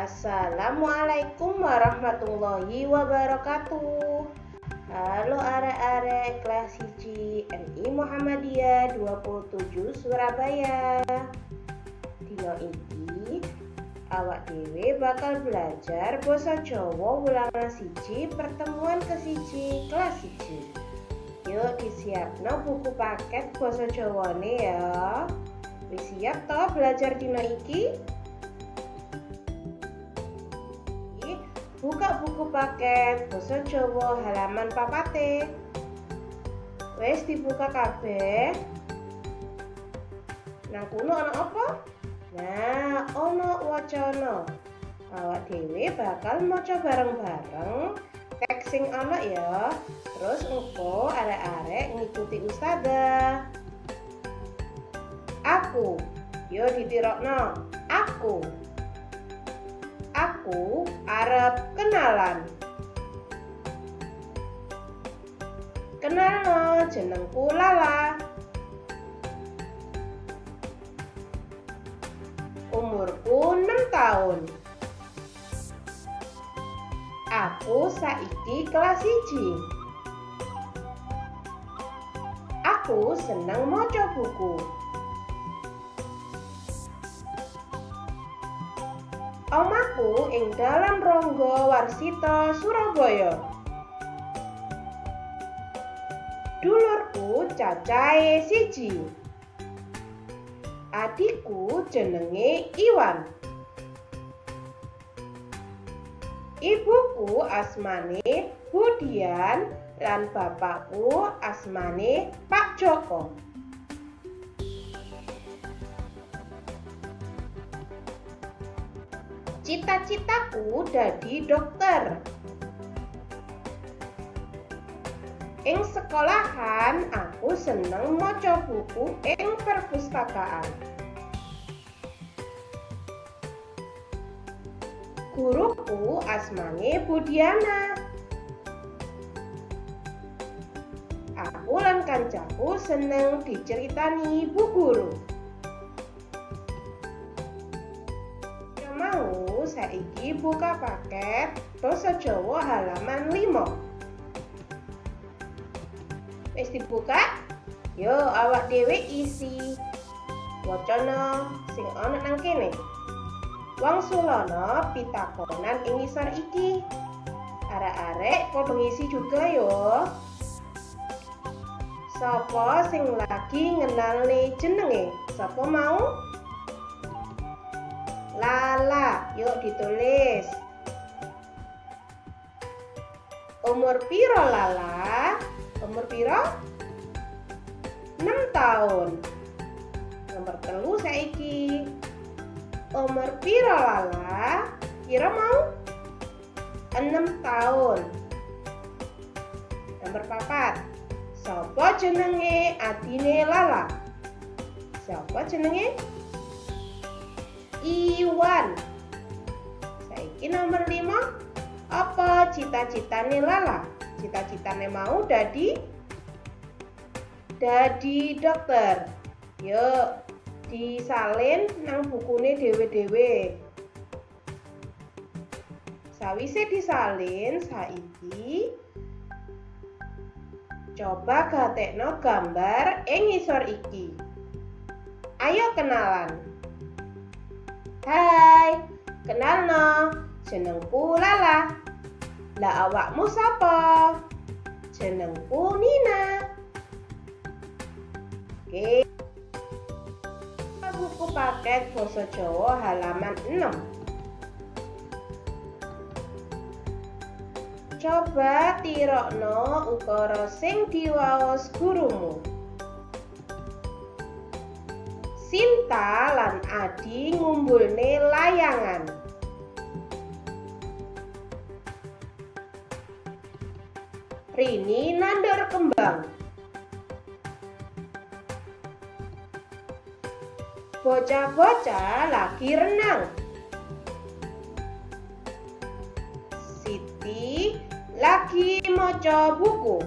Assalamualaikum warahmatullahi wabarakatuh. Halo arek-arek kelas 1 MI Muhammadiyah 27 Surabaya. Dino iki awak dhewe bakal belajar basa Jawa ulangan 1 pertemuan ke-1 kelas 1. Yuk disiapno buku paket basa Jawane ya. Wis siap toh belajar dino iki? Buka buku paket basa Jawa halaman 4. Wes dibuka kabeh. Nang kuno ana apa? Nah, ana wacana. Awak dhewe bakal maca bareng-bareng teks sing ana ya. Terus engko arek-arek ngikuti ustazah. Aku. Yo ditirokno. Aku arep kenalan. Kenalno, jenengku Lala. Umurku 6 tahun. Aku saiki kelas 1. Aku seneng maca buku. Omaku ing Dalan Ronggo Warsito Surabaya. Dulurku cacahe 1. Adikku jenenge Iwan. Ibuku asmane Budian lan bapakku asmane Pak Joko. Cita-citaku dadi dokter. Ing sekolahan aku seneng maca buku ing perpustakaan. Guruku asmane Budiana. Aku lan kancaku seneng diceritani Bu Guru. Mau saiki buka paket basa Jawa halaman 5. Wis dibuka? Yo awak dhewe isi wacana sing ana nang kene. Wangsulana pitakonan ing ngisor iki. Arek-arek padha ngisi juga yo. Sapa sing lagi ngenalne jenenge? Sapa mau? Lala, yuk ditulis. Umur piro Lala? Umur piro? 6 tahun. Nomor 3 saiki. Umur piro Lala? Piro mau? 6 tahun. Nomor 4. Sapa jenenge adine Lala? Sapa jenenge? Iwan. Saiki nomor 5. Apa cita-citane Lala? Cita-citane mau dadi dokter. Yuk disalin nang bukune dhewe-dhewe. Sawise disalin saiki coba gatekno gambar ing ngisor iki. Ayo kenalan. Hai, kenalno, jenengku Lala. Lah awakmu sapa? Jenengku Nina. Oke. Buku paket basa Jawa halaman 6. Coba tirokno ukara sing diwaos gurumu. Sinta lan Adi ngumpulne layangan. Rini nandur kembang. Bocah-bocah lagi renang. Siti lagi maca buku.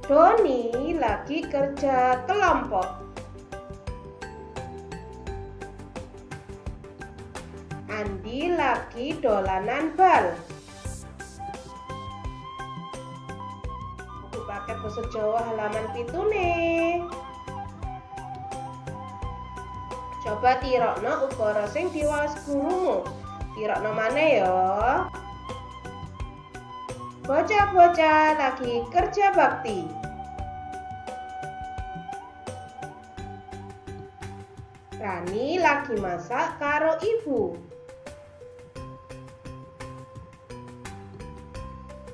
Doni lagi kerja kelompok. Andi lagi dolanan bal. Buku paket basa Jawa halaman 7 nih. Coba tirokno ukara sing diwaos gurumu. Tirokno maneh ya. Bocah-bocah lagi kerja bakti. Rani lagi masak karo ibu.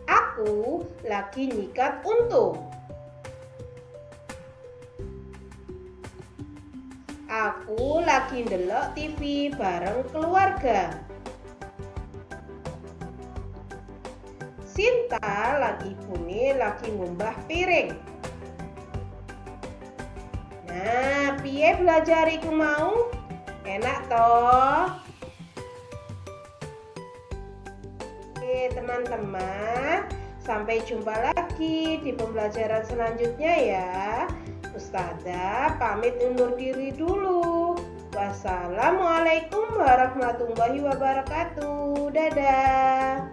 Aku lagi nyikat untu. Aku lagi ndelok TV bareng keluarga. Sinta lagi buni lagi ngumbah piring. Nah, piye belajar iku mau? Enak toh? Oke, teman-teman, sampai jumpa lagi di pembelajaran selanjutnya ya. Ustazah pamit undur diri dulu. Wassalamualaikum warahmatullahi wabarakatuh. Dadah.